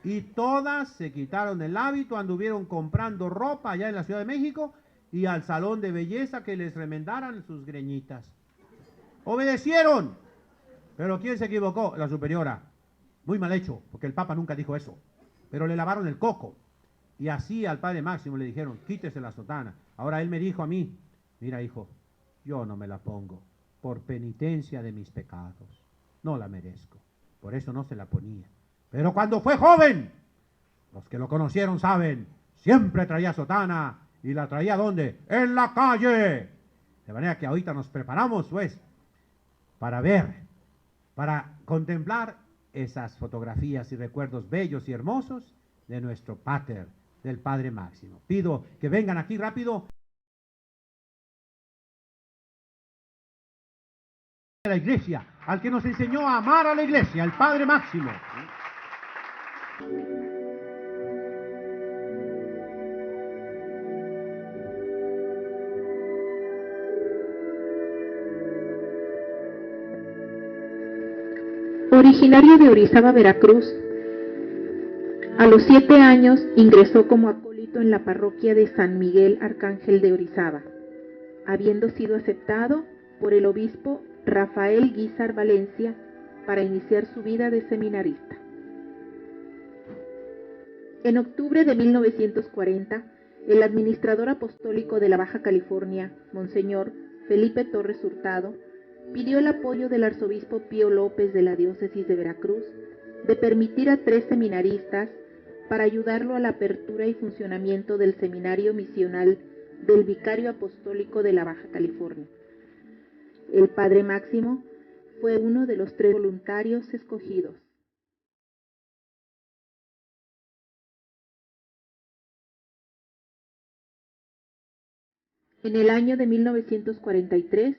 Y todas se quitaron el hábito, anduvieron comprando ropa allá en la Ciudad de México y al salón de belleza que les remendaran sus greñitas. Obedecieron. Pero ¿quién se equivocó? La superiora. Muy mal hecho, porque el Papa nunca dijo eso. Pero le lavaron el coco. Y así al Padre Máximo le dijeron, quítese la sotana. Ahora él me dijo a mí, mira hijo, yo no me la pongo por penitencia de mis pecados. No la merezco. Por eso no se la ponía. Pero cuando fue joven, los que lo conocieron saben, siempre traía sotana. ¿Y la traía dónde? ¡En la calle! De manera que ahorita nos preparamos, pues, para ver, para contemplar esas fotografías y recuerdos bellos y hermosos de nuestro Pater, del Padre Máximo. Pido que vengan aquí rápido. La iglesia, al que nos enseñó a amar a la iglesia, el Padre Máximo. Originario de Orizaba, Veracruz, a los 7 años ingresó como acólito en la parroquia de San Miguel Arcángel de Orizaba, habiendo sido aceptado por el obispo Rafael Guízar Valencia para iniciar su vida de seminarista. En octubre de 1940, el administrador apostólico de la Baja California, Monseñor Felipe Torres Hurtado, pidió el apoyo del arzobispo Pío López de la diócesis de Veracruz de permitir a 3 seminaristas para ayudarlo a la apertura y funcionamiento del seminario misional del Vicario Apostólico de la Baja California. El Padre Máximo fue uno de los 3 voluntarios escogidos. En el año de 1943,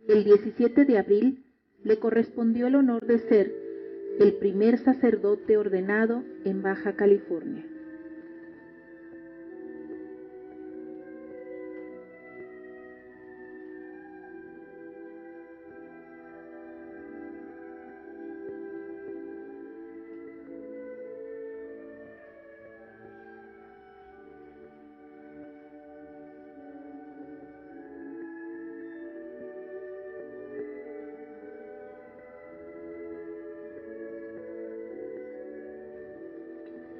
el 17 de abril, le correspondió el honor de ser el primer sacerdote ordenado en Baja California.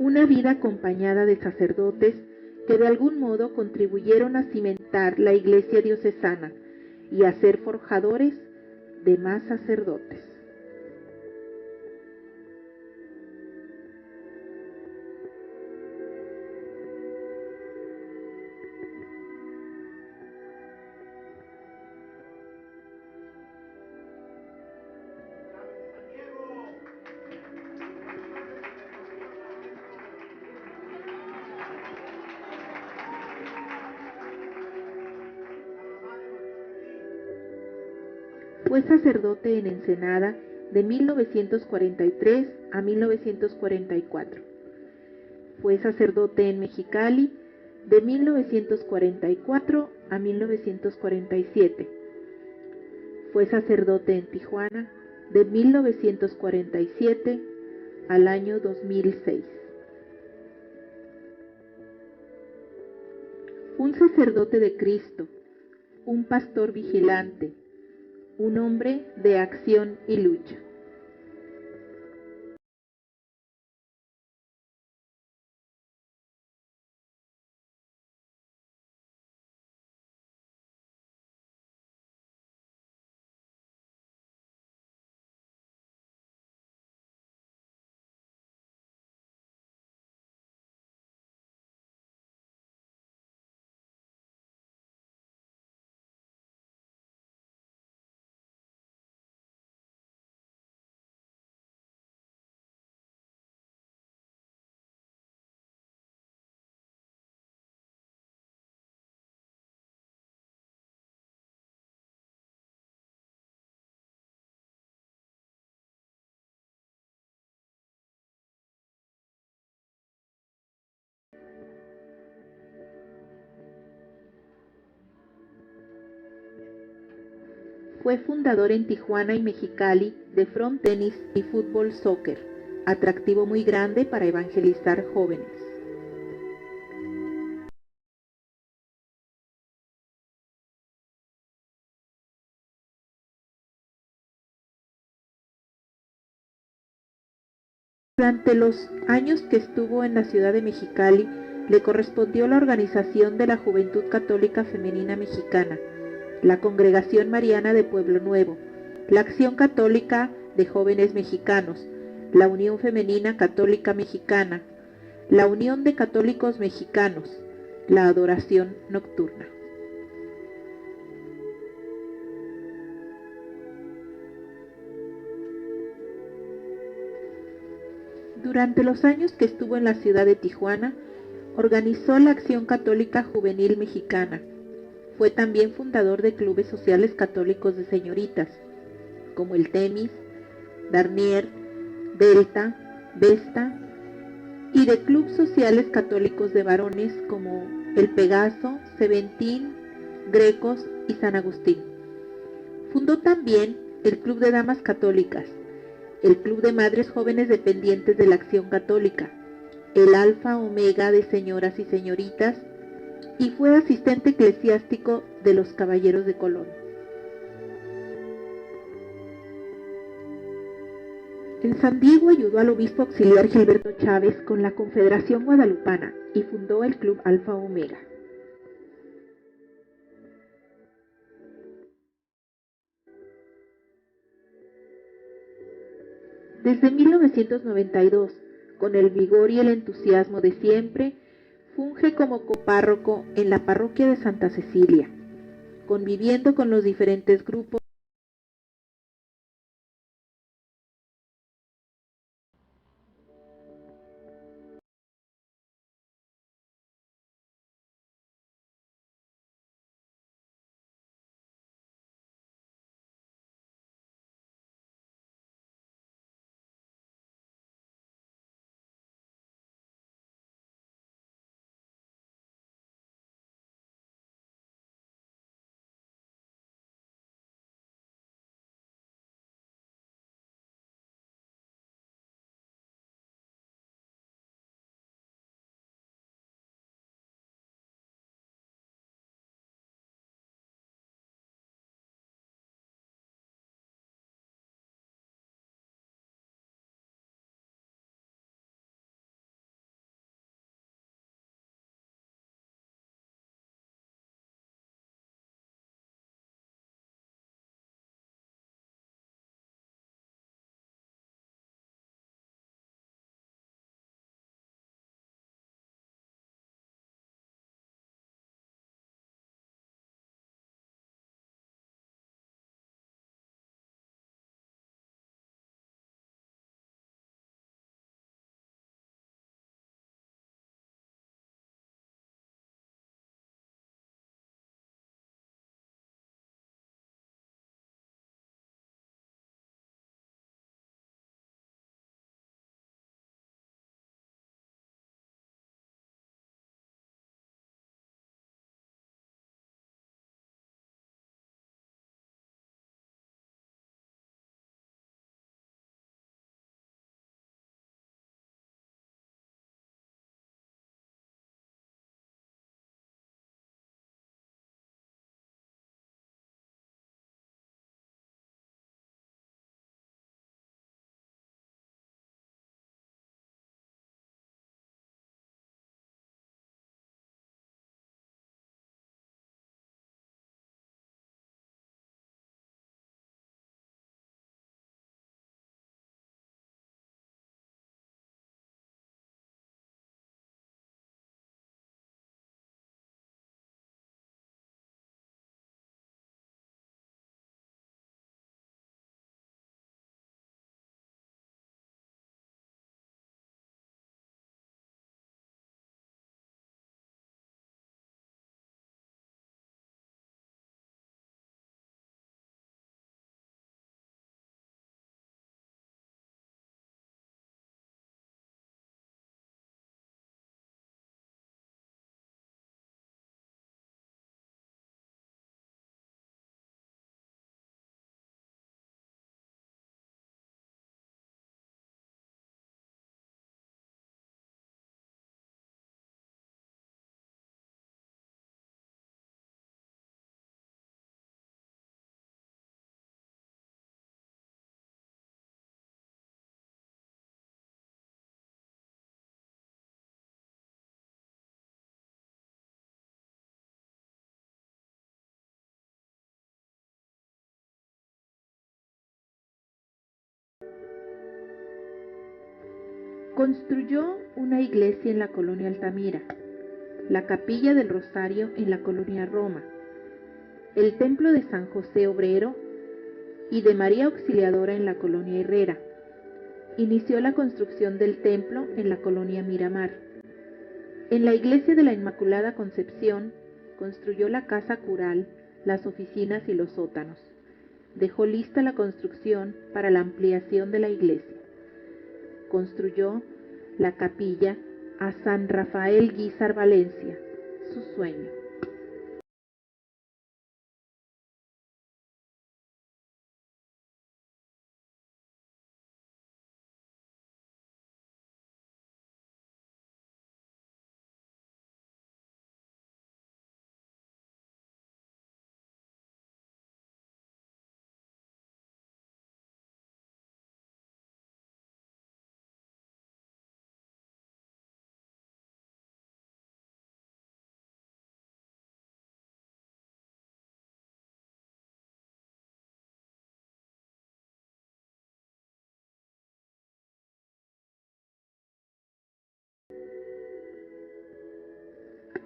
Una vida acompañada de sacerdotes que de algún modo contribuyeron a cimentar la iglesia diocesana y a ser forjadores de más sacerdotes. Fue sacerdote en Ensenada de 1943 a 1944. Fue sacerdote en Mexicali de 1944 a 1947. Fue sacerdote en Tijuana de 1947 al año 2006. Un sacerdote de Cristo, un pastor vigilante, un hombre de acción y lucha. Fue fundador en Tijuana y Mexicali de Front Tenis y Fútbol Soccer, atractivo muy grande para evangelizar jóvenes. Durante los años que estuvo en la ciudad de Mexicali, le correspondió la organización de la Juventud Católica Femenina Mexicana, la Congregación Mariana de Pueblo Nuevo, la Acción Católica de Jóvenes Mexicanos, la Unión Femenina Católica Mexicana, la Unión de Católicos Mexicanos, la Adoración Nocturna. Durante los años que estuvo en la ciudad de Tijuana, organizó la Acción Católica Juvenil Mexicana. Fue también fundador de clubes sociales católicos de señoritas, como el Temis, Darnier, Delta, Vesta, y de clubes sociales católicos de varones como el Pegaso, Seventín, Grecos y San Agustín. Fundó también el Club de Damas Católicas, el Club de Madres Jóvenes Dependientes de la Acción Católica, el Alfa Omega de Señoras y Señoritas, y fue asistente eclesiástico de los Caballeros de Colón. En San Diego ayudó al obispo auxiliar Gilberto Chávez con la Confederación Guadalupana y fundó el Club Alfa Omega. Desde 1992 con el vigor y el entusiasmo de siempre, funge como copárroco en la parroquia de Santa Cecilia, conviviendo con los diferentes grupos. Construyó una iglesia en la colonia Altamira, la capilla del Rosario en la colonia Roma, el templo de San José Obrero y de María Auxiliadora en la colonia Herrera. Inició la construcción del templo en la colonia Miramar. En la iglesia de la Inmaculada Concepción construyó la casa cural, las oficinas y los sótanos. Dejó lista la construcción para la ampliación de la iglesia. Construyó la capilla a San Rafael Guízar Valencia, su sueño.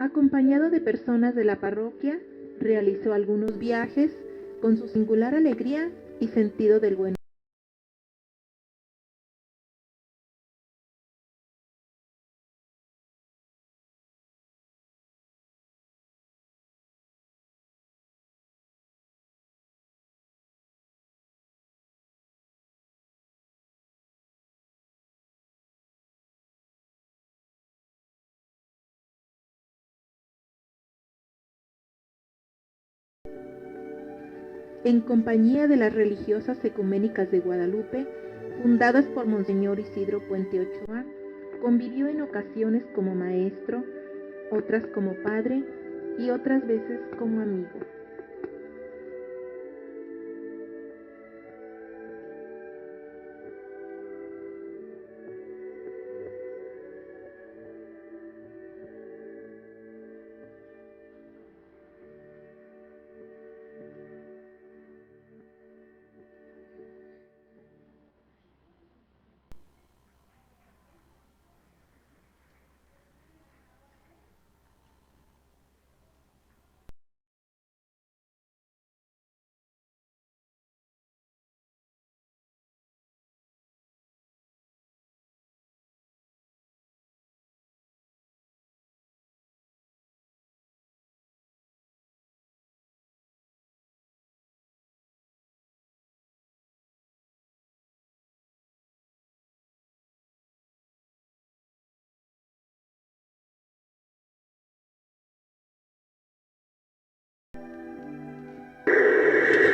Acompañado de personas de la parroquia, realizó algunos viajes con su singular alegría y sentido del buen. En compañía de las religiosas ecuménicas de Guadalupe, fundadas por Monseñor Isidro Puente Ochoa, convivió en ocasiones como maestro, otras como padre y otras veces como amigo.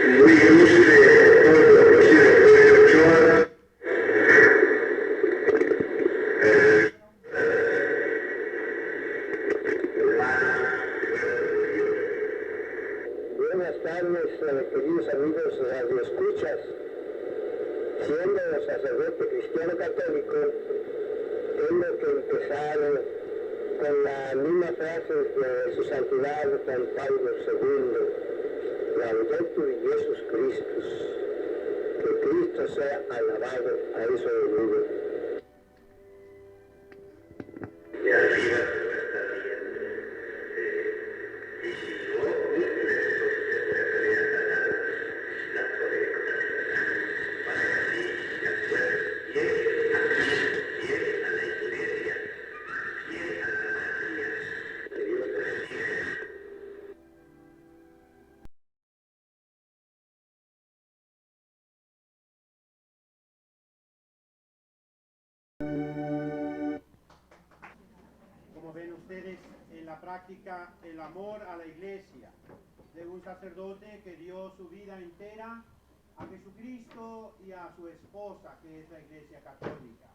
Muy ilustre pueblo que se Puente Ochoa, buenas tardes, queridos amigos radioescuchas. Siendo sacerdote cristiano católico, tengo que empezar con la misma frase de su santidad Juan Pablo II. Laudetur Jesus Christus, que Cristo sea alabado, a eso digo. De arriba está bien, y si no cumple estos la correcta, para que así se acuerde bien a Cristo, bien a la Iglesia, bien a la María, que Dios bendiga. Como ven ustedes en la práctica, el amor a la iglesia de un sacerdote que dio su vida entera a Jesucristo y a su esposa, que es la Iglesia Católica.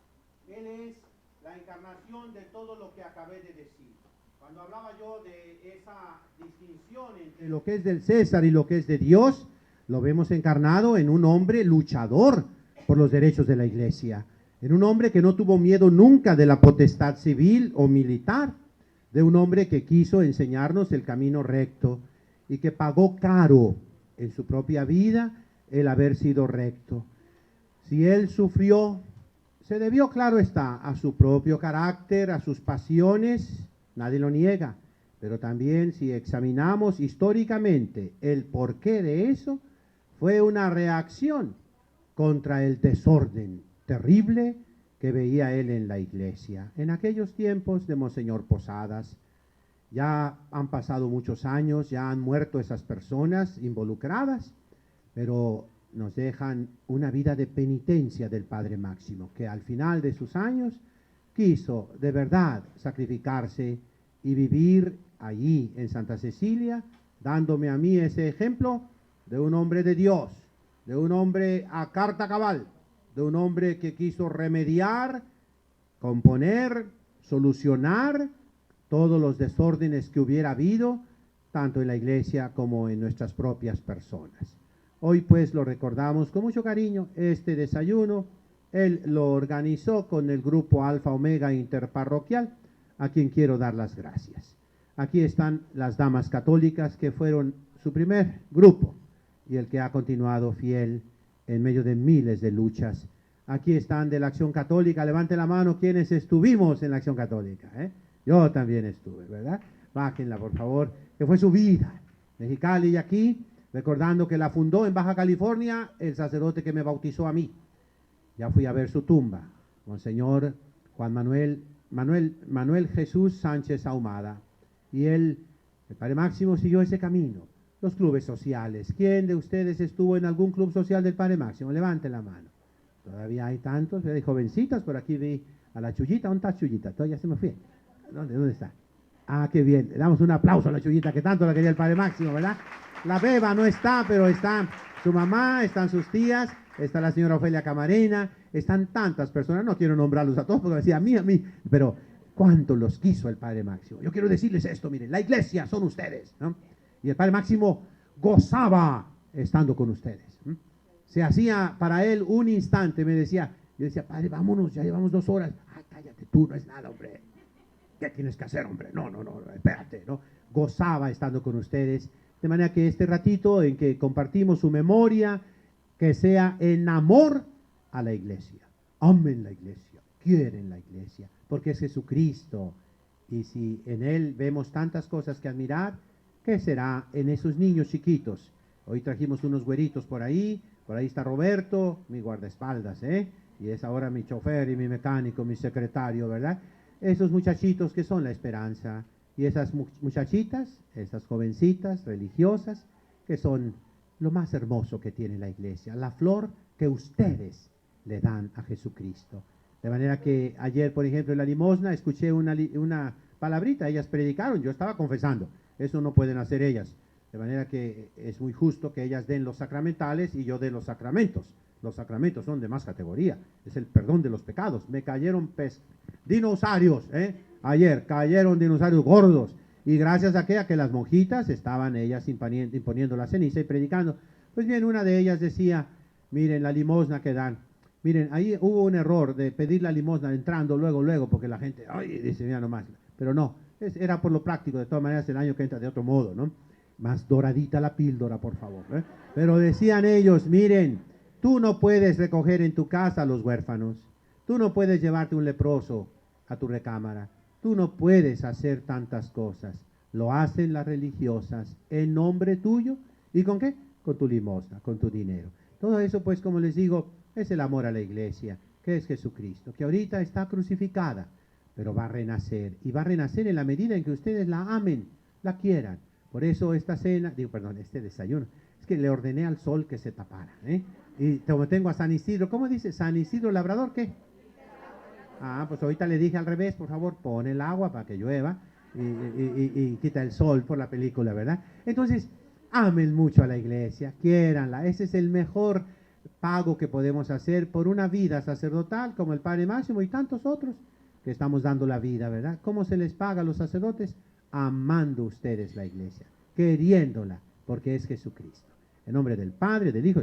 Él es la encarnación de todo lo que acabé de decir. Cuando hablaba yo de esa distinción entre lo que es del César y lo que es de Dios, lo vemos encarnado en un hombre luchador por los derechos de la iglesia, en un hombre que no tuvo miedo nunca de la potestad civil o militar, de un hombre que quiso enseñarnos el camino recto y que pagó caro en su propia vida el haber sido recto. Si él sufrió, se debió, claro está, a su propio carácter, a sus pasiones, nadie lo niega, pero también si examinamos históricamente el porqué de eso, fue una reacción contra el desorden terrible que veía él en la iglesia. En aquellos tiempos de Monseñor Posadas, ya han pasado muchos años, ya han muerto esas personas involucradas, pero nos dejan una vida de penitencia del Padre Máximo, que al final de sus años quiso de verdad sacrificarse y vivir allí en Santa Cecilia, dándome a mí ese ejemplo de un hombre de Dios, de un hombre a carta cabal, de un hombre que quiso remediar, componer, solucionar todos los desórdenes que hubiera habido, tanto en la iglesia como en nuestras propias personas. Hoy pues lo recordamos con mucho cariño, este desayuno, él lo organizó con el grupo Alfa Omega Interparroquial, a quien quiero dar las gracias. Aquí están las damas católicas que fueron su primer grupo y el que ha continuado fiel en medio de miles de luchas. Aquí están de la Acción Católica, levante la mano quienes estuvimos en la Acción Católica, Yo también estuve, ¿verdad? bájenla por favor, que fue su vida. Mexicali y aquí, recordando que la fundó en Baja California el sacerdote que me bautizó a mí. Ya fui a ver su tumba, Monseñor Juan Manuel Jesús Sánchez Ahumada. Y el Padre Máximo siguió ese camino. Los clubes sociales. ¿Quién de ustedes estuvo en algún club social del Padre Máximo? Levanten la mano. Todavía hay tantos, hay jovencitas, por aquí vi a la Chuyita. ¿Dónde está Chuyita? Todavía se me fue. ¿Dónde está? Ah, qué bien. Le damos un aplauso a la Chuyita, que tanto la quería el Padre Máximo, ¿verdad? La beba no está, pero está su mamá, están sus tías, está la señora Ofelia Camarena, están tantas personas, no quiero nombrarlos a todos porque decía a mí, pero cuánto los quiso el Padre Máximo. Yo quiero decirles esto, miren, la iglesia son ustedes, ¿no? Y el Padre Máximo gozaba estando con ustedes. Se hacía para él un instante, me decía, yo decía, Padre, vámonos, ya llevamos 2 horas. Ay, cállate tú, no es nada, hombre. ¿Qué tienes que hacer, hombre? No, espérate, ¿no? Gozaba estando con ustedes. De manera que este ratito en que compartimos su memoria, que sea en amor a la iglesia. Amen la iglesia, quieren la iglesia, porque es Jesucristo. Y si en Él vemos tantas cosas que admirar, ¿qué será en esos niños chiquitos? Hoy trajimos unos güeritos por ahí está Roberto, mi guardaespaldas, y es ahora mi chofer y mi mecánico, mi secretario, ¿verdad? Esos muchachitos que son la esperanza, y esas muchachitas, esas jovencitas religiosas, que son lo más hermoso que tiene la iglesia, la flor que ustedes le dan a Jesucristo. De manera que ayer, por ejemplo, en la limosna, escuché una palabrita, ellas predicaron, yo estaba confesando, eso no pueden hacer ellas. De manera que es muy justo que ellas den los sacramentales y yo dé los sacramentos. Los sacramentos son de más categoría, es el perdón de los pecados. Me cayeron dinosaurios, ayer cayeron dinosaurios gordos. Y gracias a que las monjitas estaban ellas imponiendo la ceniza y predicando. Pues bien, una de ellas decía, miren la limosna que dan. Miren, ahí hubo un error de pedir la limosna entrando luego, porque la gente, ay, dice, mira nomás. Pero no, era por lo práctico, de todas maneras el año que entra de otro modo, ¿no? Más doradita la píldora, por favor. Pero decían ellos, miren, tú no puedes recoger en tu casa a los huérfanos. Tú no puedes llevarte un leproso a tu recámara. Tú no puedes hacer tantas cosas. Lo hacen las religiosas en nombre tuyo. ¿Y con qué? Con tu limosna, con tu dinero. Todo eso, pues, como les digo, es el amor a la iglesia, que es Jesucristo, que ahorita está crucificada, pero va a renacer. Y va a renacer en la medida en que ustedes la amen, la quieran. Por eso esta cena, este desayuno, es que le ordené al sol que se tapara, Y como tengo a San Isidro, ¿cómo dice? San Isidro Labrador, ¿qué? Ah, pues ahorita le dije al revés, por favor, pon el agua para que llueva y quita el sol por la película, ¿verdad? Entonces, amen mucho a la iglesia, quiéranla. Ese es el mejor pago que podemos hacer por una vida sacerdotal como el Padre Máximo y tantos otros que estamos dando la vida, ¿verdad? ¿Cómo se les paga a los sacerdotes? Amando ustedes la iglesia, queriéndola, porque es Jesucristo. En nombre del Padre, del Hijo